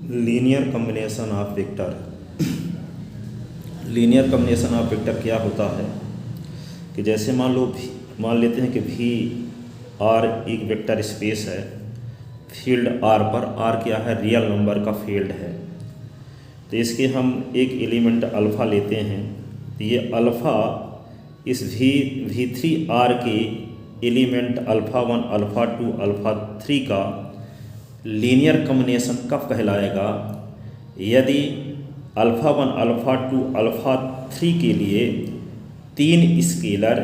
Linear combination of vector. Linear combination of vector क्या होता है कि जैसे मान लेते हैं कि वी आर एक वेक्टर स्पेस है, फील्ड आर पर, आर क्या है, रियल नंबर का फील्ड है। तो इसके हम एक एलिमेंट अल्फ़ा लेते हैं, तो ये अल्फ़ा इस वी थ्री आर के element alpha one, alpha two, alpha three का लीनियर कॉम्बिनेशन कब कहलाएगा? यदि alpha one, alpha two, alpha three के लिए तीन scalar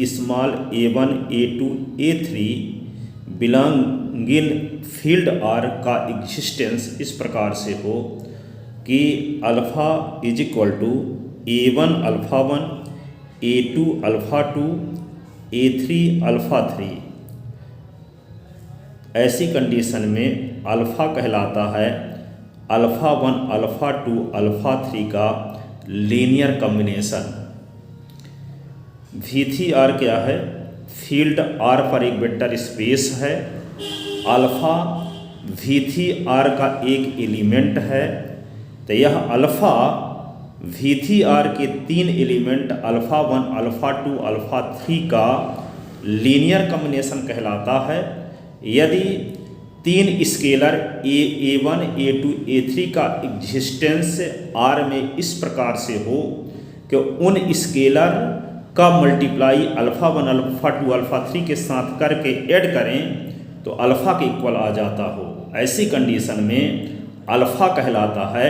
small a1, a2, a3 belonging field R का एग्जिस्टेंस इस प्रकार से हो कि alpha is equal to a1 alpha one, a2 alpha two, a3 alpha three. ऐसी कंडीशन में अल्फ़ा कहलाता है alpha one, alpha two, alpha three का linear combination. V three R क्या है? फील्ड आर पर एक वेक्टर स्पेस है। अल्फ़ा वी थ्री आर का एक एलिमेंट है। तो यह अल्फ़ा वी थ्री आर के तीन element alpha one, alpha two, alpha three का लीनियर कॉम्बिनेशन कहलाता है। यदि तीन स्केलर a1, a2, a3 का एग्जिस्टेंस आर में इस प्रकार से हो कि उन स्केलर का multiply alpha one, alpha two, alpha three के साथ करके ऐड करें तो अल्फ़ा के इक्वल आ जाता हो, ऐसी कंडीशन में अल्फ़ा कहलाता है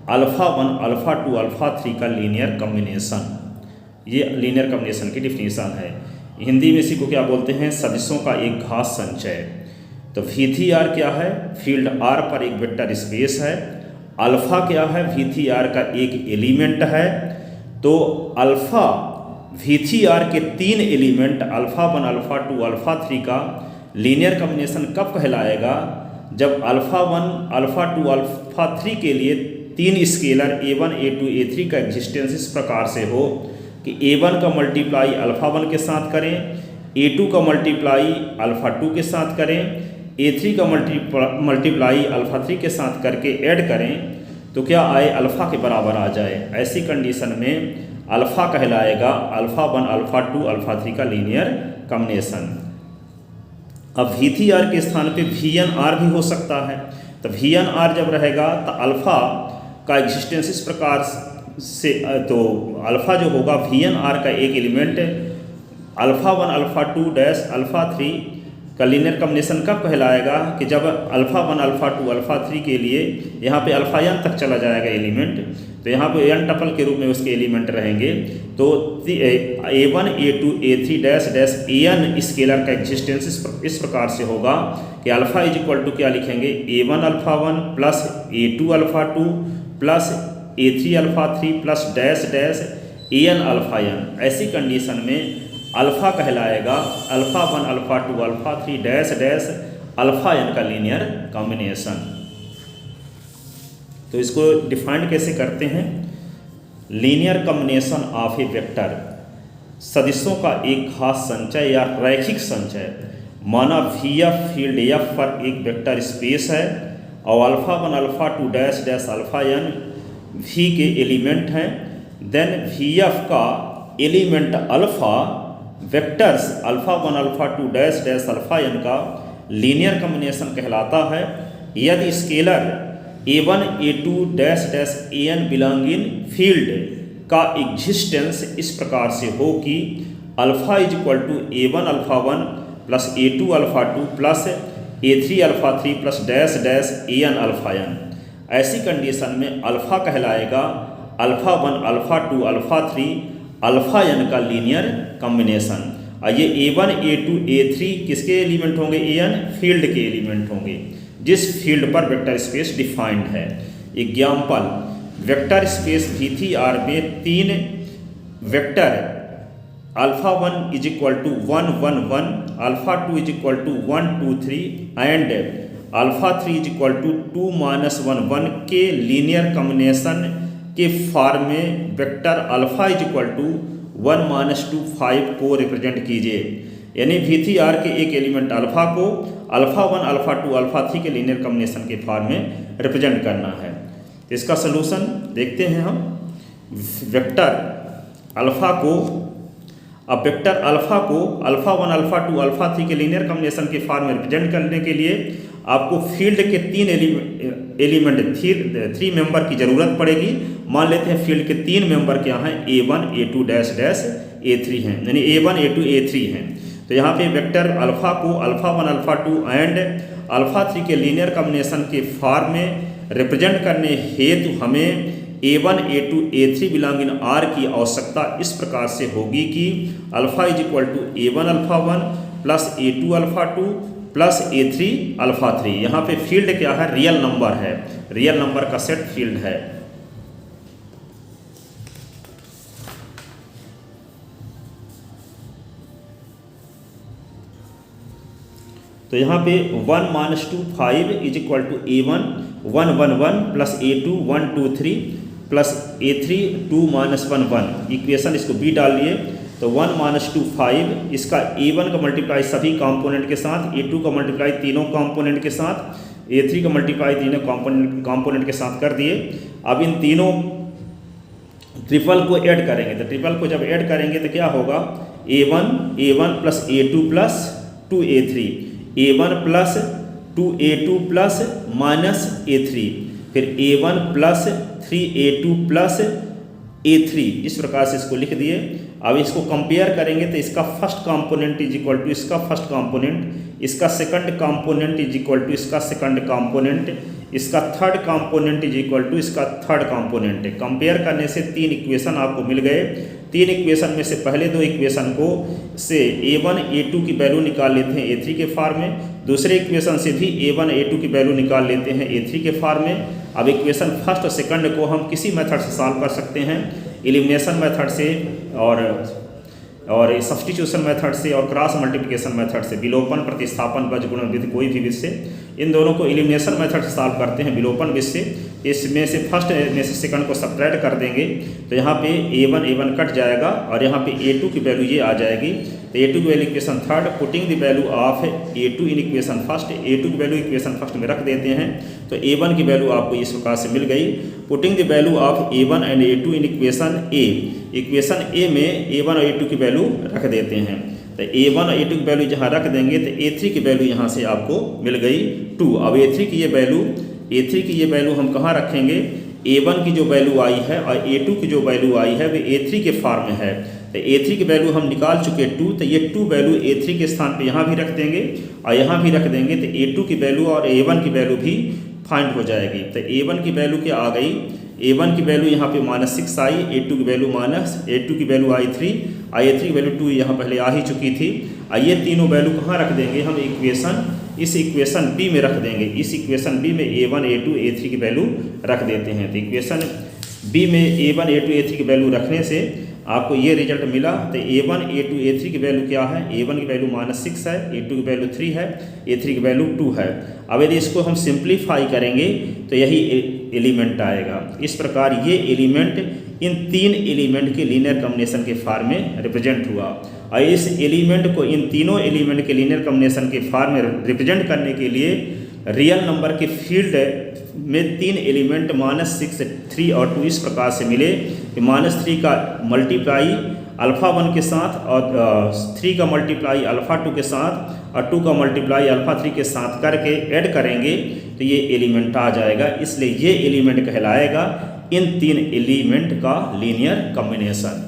alpha one, alpha two, alpha three का लीनियर कॉम्बिनेशन। ये लीनियर कॉम्बिनेशन की डिफिनीशन है। हिंदी में इसी को क्या बोलते हैं? सदिशों का एक घात संचय। तो वी थ्री आर क्या है? फील्ड आर पर एक वेक्टर स्पेस है। अल्फ़ा क्या है? वी थ्री आर का एक एलिमेंट है। तो अल्फ़ा वी थ्री आर के तीन element alpha one, alpha two, alpha three का लीनियर कॉम्बिनेशन कब कहलाएगा? जब alpha one, alpha two, alpha three के लिए तीन स्केलर a1, a2, a3 का एग्जिस्टेंस इस प्रकार से हो कि a1 का मल्टीप्लाई अल्फ़ा वन के साथ करें, a2 का मल्टीप्लाई अल्फ़ा टू के साथ करें, a3 का मल्टीप्लाई अल्फ़ा थ्री के साथ करके ऐड करें तो क्या आए? अल्फ़ा के बराबर आ जाए। ऐसी कंडीशन में अल्फ़ा कहलाएगा alpha one, alpha two, alpha three का लीनियर कॉम्बिनेशन। अब वी थ्री आर के स्थान पे वी एन आर भी हो सकता है। तो वी एन आर जब रहेगा तो अल्फ़ा का एग्जिस्टेंस इस प्रकार से, तो अल्फ़ा जो होगा वी एन आर का एक element alpha one, alpha two dash alpha three का लीनियर कॉम्बिनेशन कब कहलाएगा? कि जब alpha one, alpha two, alpha three के लिए यहाँ पे अल्फ़ा एन तक चला जाएगा एलिमेंट, तो यहाँ पे एन टपल के रूप में उसके एलिमेंट रहेंगे। तो a1, a2, a3 dash dash an scalar का एग्जिस्टेंस इस प्रकार से होगा कि अल्फ़ा इज इक्वल टू क्या लिखेंगे? a1 alpha one plus a2 alpha two plus a3 alpha three plus dash dash an alpha n। ऐसी कंडीशन में अल्फ़ा कहलाएगा alpha one, alpha two, alpha three dash dash alpha n का linear combination. तो इसको defined कैसे करते हैं? Linear combination of a vector, सदिशों का एक खास संचय या रैखिक संचय। माना वी एफ फील्ड एफ पर एक वेक्टर स्पेस है और alpha one, alpha two dash dash alpha n V के एलिमेंट हैं। देन वी एफ का element alpha vectors alpha one, alpha two dash dash alpha n का लीनियर कॉम्बिनेशन कहलाता है। यदि scalar a1, a2 dash dash an belonging field का existence इस प्रकार से हो कि alpha is equal to a1 alpha one plus a2 alpha two plus a3 alpha three plus dash dash an alpha n। ऐसी कंडीशन में alpha कहलाएगा alpha one, alpha two, alpha three, alpha n का linear combination. ये a1, a2, a3 किसके element होंगे? an field के element होंगे जिस फील्ड पर वेक्टर स्पेस डिफाइंड है। Example, vector space V three R में तीन vector alpha one is equal to 1, 1, 1, alpha two is equal to 1, 2, 3 and alpha three is equal to 2, -1, 1 के linear combination के form में vector alpha is equal to 1, -2, 5 को represent कीजिए। यानी V3R के एक एलिमेंट अल्फ़ा को अल्फ़ा 1 अल्फ़ा 2 अल्फ़ा 3 के लीनियर कॉम्बिनेशन के फॉर्म में रिप्रेजेंट करना है। तो इसका सलूशन देखते हैं हम। वेक्टर अल्फ़ा को अल्फ़ा 1 अल्फ़ा 2 अल्फ़ा 3 के लीनियर कॉम्बिनेशन के फॉर्म में रिप्रेजेंट करने के लिए आपको फील्ड के 3 मेंबर की ज़रूरत पड़ेगी। मान लेते हैं फील्ड के 3 मेंबर क्या हैं, A1 A2 dash dash A3 हैं, यानी A1 A2 A3 हैं। तो यहाँ पे वेक्टर अल्फ़ा को अल्फ़ा 1 अल्फ़ा 2 एंड अल्फ़ा 3 के लीनियर कॉम्बिनेशन के फॉर्म में रिप्रेजेंट करने हेतु हमें A1 A2 A3 belonging R की आवश्यकता इस प्रकार से होगी कि alpha is equal to A1 alpha 1 plus A2 alpha 2 plus A3 alpha 3। यहाँ पे फील्ड क्या है, रियल नंबर है, रियल नंबर का सेट फील्ड है। तो यहाँ पे 1 minus 2 5 is equal to A1 1 1 1 plus A2 1 2 3 plus A3 2 minus 1 1। Equation इसको B डाल लिए तो 1 माइनस 2 5, इसका A1 का मल्टीप्लाई सभी कंपोनेंट के साथ, A2 का मल्टीप्लाई तीनों कंपोनेंट के साथ, A3 का मल्टीप्लाई तीनों कंपोनेंट के साथ कर दिए। अब इन तीनों ट्रिपल को ऐड करेंगे, तो ट्रिपल को जब ऐड करेंगे तो क्या होगा, A1 plus A2 plus 2A3, A1 plus 2A2 plus minus A3, फिर A1 plus 3A2 plus A3। इस प्रकार से इसको लिख दिए। अब इसको कंपेयर करेंगे तो इसका first component is equal to इसका फर्स्ट कंपोनेंट, इसका second component is equal to इसका सेकंड कंपोनेंट, इसका third component is equal to इसका थर्ड कंपोनेंट। कंपेयर करने से 3 इक्वेशन आपको मिल गए। 3 इक्वेशन में से पहले 2 इक्वेशन को से A1 A2 की वैल्यू निकाल लेते हैं A3 के फॉर्म में, दूसरे इक्वेशन से भी A1 A2 की वैल्यू निकाल लेते हैं A3 के फॉर्म में। अब इक्वेशन फर्स्ट और सेकंड को हम किसी मेथड से सॉल्व कर सकते हैं, एलिमिनेशन मेथड से और सब्स्टिट्यूशन मेथड से और क्रॉस मल्टीप्लिकेशन मेथड से, विलोपन प्रतिस्थापन बीजगुणन विधि, कोई भी विधि से। इन दोनों को एलिमिनेशन मेथड से सॉल्व करते हैं विलोपन विधि से। इसमें से फर्स्ट में से सेकंड को सब्ट्रैक्ट कर देंगे तो यहाँ पे A1 कट जाएगा और यहाँ पे A2 की वैल्यू ये आ जाएगी। तो A2 की value equation third, putting the value of A2 in equation first, A2 की वैल्यू इक्वेशन फर्स्ट में रख देते हैं तो A1 की वैल्यू आपको इस प्रकार से मिल गई। Putting the value of A1 and A2 in equation A, equation A में A1 और A2 की वैल्यू रख देते हैं। तो A1 और A2 की वैल्यू जहाँ रख देंगे तो A3 की वैल्यू यहाँ से आपको मिल गई 2। अब A3 की ये वैल्यू हम कहाँ रखेंगे, A1 की जो वैल्यू आई है और A2 की जो वैल्यू आई है वे A3 के फॉर्म में है। तो A3 की वैल्यू हम निकाल चुके 2, तो ये 2 वैल्यू A3 के स्थान पे यहाँ भी रख देंगे और यहाँ भी रख देंगे तो A2 की वैल्यू और A1 की वैल्यू भी फाइंड हो जाएगी। तो A1 की वैल्यू क्या आ गई, A1 की वैल्यू यहाँ पे -6 आई, A2 की वैल्यू A2 की वैल्यू आई 3, A3 की वैल्यू 2 यहाँ पहले आ ही चुकी थी। ये तीनों वैल्यू कहाँ रख देंगे हम, इस इक्वेशन B में रख देंगे। इस इक्वेशन B में A1 A2 A3 की वैल्यू रख देते हैं। तो इक्वेशन B में A1 A2 A3 की वैल्यू रखने से आपको ये रिजल्ट मिला। तो A1 A2 A3 की वैल्यू क्या है, A1 की वैल्यू -6 है, A2 की वैल्यू 3 है, A3 की वैल्यू 2 है। अब यदि इसको हम सिंप्लीफाई करेंगे तो यही एलिमेंट आएगा। इस प्रकार ये एलिमेंट इन 3 एलिमेंट के लीनियर कॉम्बिनेशन के फॉर्म में रिप्रेजेंट हुआ और इस एलिमेंट को इन तीनों एलिमेंट के लीनियर कॉम्बिनेशन के फॉर्म में रिप्रेजेंट करने के लिए रियल नंबर के फील्ड में 3 एलिमेंट -6 3 और 2 इस प्रकार से मिले कि -3 का मल्टीप्लाई अल्फ़ा 1 के साथ और 3 का मल्टीप्लाई अल्फ़ा 2 के साथ और 2 का मल्टीप्लाई अल्फ़ा 3 के साथ करके ऐड करेंगे तो ये एलिमेंट आ जाएगा। इसलिए ये एलिमेंट कहलाएगा इन 3 एलिमेंट का लीनियर कॉम्बिनेशन।